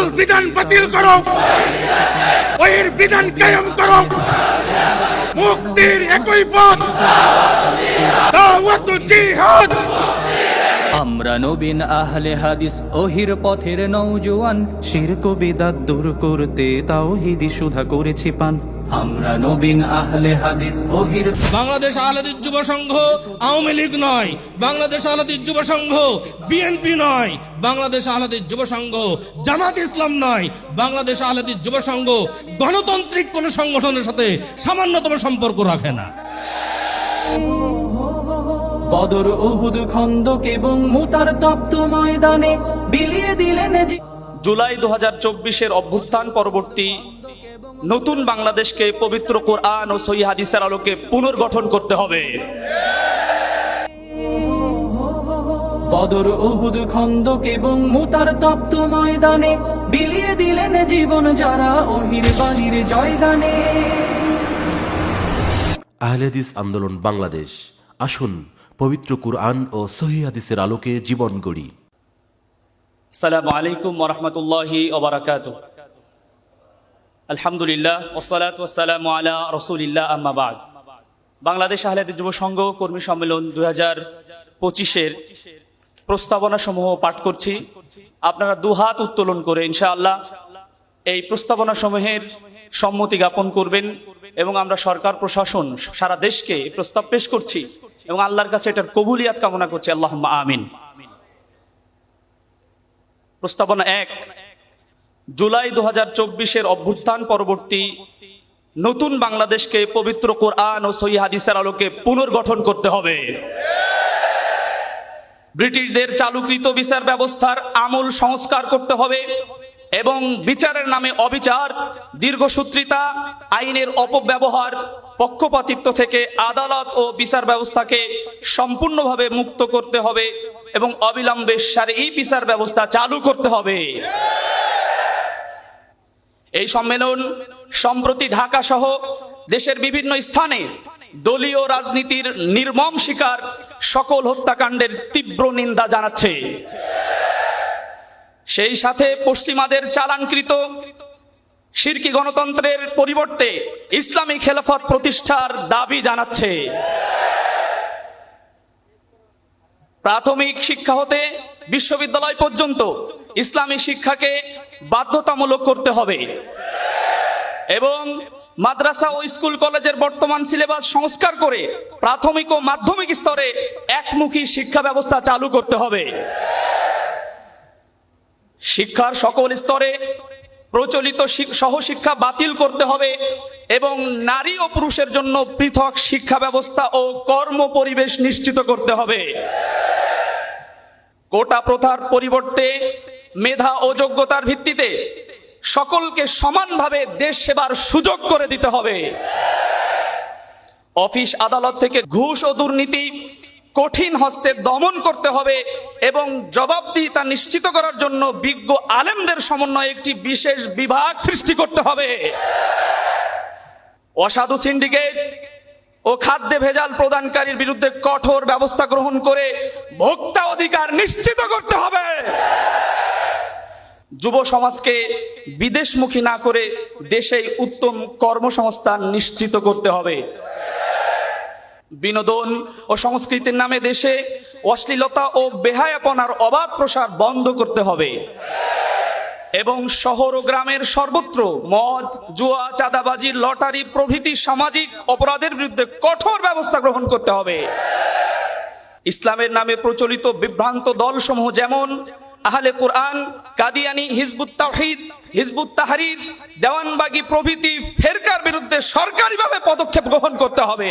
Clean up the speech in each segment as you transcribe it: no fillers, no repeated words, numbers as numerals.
সকল বিধান বাতিল করো, ওহির বিধান কায়েম করো। মুক্তির একই পথ, দাওয়াত জিহাদ। আমরা নবীন আহলে হাদিস ওহির পথের নওজোয়ান, শিরক বিদআত দূর করতে তাওহীদি সুধা করেছি পান। আমরা নবীন আহলে হাদিস ওহির। বাংলাদেশ আহলে হাদিস যুব সংঘ আওয়ামী লীগ নয়, বাংলাদেশ আহলে হাদিস যুব সংঘ বিএনপি নয়, বাংলাদেশ আহলে হাদিস যুব সংঘ জামাত ইসলাম নয়, বাংলাদেশ আহলে হাদিস যুব সংঘ গণতান্ত্রিক কোন সংগঠনের সাথে সামান্যতম সম্পর্ক রাখে না। বদর, উহুদ, খন্দক এবং মুতার তপ্ত ময়দানে বিলিয়ে দিলেন জুলাই 2024-এর অভ্যুত্থান পরবর্তী নতুন বাংলাদেশকে পবিত্র কোরআন ও সহিহ হাদিসের আলোকে পুনর্গঠন করতে হবে। বদর, উহুদ, খন্দক এবং মুতার তপ্ত ময়দানে বিলিয়ে দিলেন জীবন যারা ওহির বাণীর জয়গানে। আহলে হাদিস আন্দোলন বাংলাদেশ, আসুন পবিত্র কুরআন ও সহিহ হাদিসের আলোকে জীবন গড়ি। আসসালামু আলাইকুম ওয়া রাহমাতুল্লাহি ওয়া বারাকাতুহু। আলহামদুলিল্লাহ ওয়াসসালাতু ওয়াসসালামু আলা রাসূলিল্লাহ, আম্মা বাদ। বাংলাদেশ আহলে হাদিস যুব সংঘ কর্মী সম্মেলন 2025-এর প্রস্তাবনা সমূহ পাঠ করছি। আপনারা দুহাত উত্তোলন করে ইনশাআল্লাহ এই প্রস্তাবনা সমূহের সম্মতি জ্ঞাপন করবেন এবং আমরা সরকার প্রশাসন সারা দেশকে এই প্রস্তাব পেশ করছি এবং আল্লাহর কাছে এটার কবুলিয়াত কামনা করছি, আল্লাহুম্মা আমিন। প্রস্তাবনা 1, জুলাই 2024-এর অভ্যুত্থান পরবর্তী নতুন বাংলাদেশকে পবিত্র কোরআন ও সহিহ হাদিসের আলোকে পুনর্গঠন করতে হবে। ব্রিটিশদের চালুকৃত বিচার ব্যবস্থার আমূল সংস্কার করতে হবে এবং বিচারের নামে অবিচার, দীর্ঘসূত্রিতা, আইনের অপব্যবহার, পক্ষপাতিত্ব থেকে আদালত ও বিচার ব্যবস্থাকে সম্পূর্ণভাবে মুক্ত করতে হবে এবং অবিলম্বে শারঈ বিচার ব্যবস্থা চালু করতে হবে। এই সম্মেলন সম্প্রতি ঢাকা সহ দেশের বিভিন্ন স্থানে দলীয় রাজনীতির নির্মম শিকার সকল হত্যাকাণ্ডের তীব্র নিন্দা জানাচ্ছে। সেই সাথে পশ্চিমাদের চালানকৃত শিরকি গণতন্ত্রের পরিবর্তে ইসলামী খেলাফত প্রতিষ্ঠার দাবি জানাচ্ছে। প্রাথমিক শিক্ষা হতে বিশ্ববিদ্যালয় পর্যন্ত ইসলামী শিক্ষাকে বাধ্যতামূলক করতে হবে এবং মাদ্রাসা ও স্কুল কলেজের বর্তমান সিলেবাস সংস্কার করে প্রাথমিক ও মাধ্যমিক স্তরে একমুখী শিক্ষা ব্যবস্থা চালু করতে হবে। শিক্ষার সকল স্তরে প্রচলিত সহশিক্ষা বাতিল করতে হবে এবং নারী ও পুরুষের জন্য পৃথক শিক্ষা ব্যবস্থা ও কর্ম পরিবেশ নিশ্চিত করতে হবে। কোটা প্রথার পরিবর্তে মেধা ও যোগ্যতার ভিত্তিতে সকলকে সমানভাবে দেশ সেবার সুযোগ করে দিতে হবে। অফিস আদালত থেকে ঘুষ ও দুর্নীতি কঠিন হস্তে দমন করতে হবে এবং জবাবদিহিতা নিশ্চিত করার জন্য বিজ্ঞ আলেমদের সমন্বয়ে একটি বিশেষ বিভাগ সৃষ্টি করতে হবে। অসাধু সিন্ডিকেট ও খাদ্যে ভেজাল প্রদানকারীর বিরুদ্ধে কঠোর ব্যবস্থা গ্রহণ করে ভোক্তা অধিকার নিশ্চিত করতে হবে। যুব সমাজকে বিদেশমুখী না করে দেশেই উত্তম কর্মসংস্থান নিশ্চিত করতে হবে। বিনোদন ও সংস্কৃতির নামে দেশে অশ্লীলতা ও বেহায়াপনার অবাধ প্রসার বন্ধ করতে হবে এবং শহর ও গ্রামের সর্বত্র মদ, জুয়া, চাঁদাবাজি, লটারি প্রভৃতি সামাজিক অপরাধের বিরুদ্ধে কঠোর ব্যবস্থা গ্রহণ করতে হবে। ইসলামের নামে প্রচলিত বিভ্রান্ত দলসমূহ যেমন আহলে কোরআন, কাদিয়ানি, হিজবুত তাওহীদ, হিজবুত তাহরীর, দেওয়ানবাগী প্রভৃতি ফেরকার বিরুদ্ধে সরকারিভাবে পদক্ষেপ গ্রহণ করতে হবে।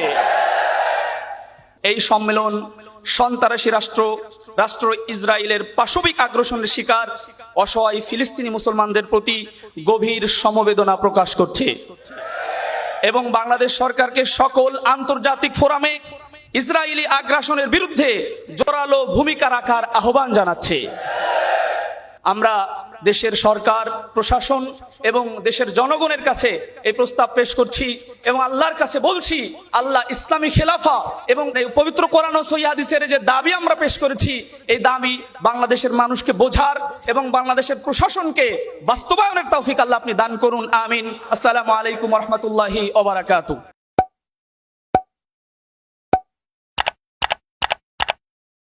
এই সম্মেলন সন্ত্রাসী রাষ্ট্র ইসরায়েলের পাশবিক আগ্রাসনের শিকার অসহায় ফিলিস্তিনি মুসলমানদের প্রতি গভীর সমবেদনা প্রকাশ করছে এবং বাংলাদেশ সরকারকে সকল আন্তর্জাতিক ফোরামে ইসরায়েলি আগ্রাসনের বিরুদ্ধে জোরালো ভূমিকা রাখার আহ্বান জানাচ্ছে। আমরা দেশের সরকার প্রশাসন এবং দেশের জনগণের কাছে এই প্রস্তাব পেশ করছি এবং আল্লাহর কাছে বলছি, আল্লাহ ইসলামী খেলাফা এবং এই পবিত্র কোরআন ও সহিহ হাদিসের যে দাবি আমরা পেশ করেছি, এই দাবি বাংলাদেশের মানুষকে বোঝার এবং বাংলাদেশের প্রশাসনকে বাস্তবায়নের তৌফিক আল্লাহ আপনি দান করুন, আমিন। আসসালামু আলাইকুম ওয়া রাহমাতুল্লাহি ওয়া বারাকাতুহু।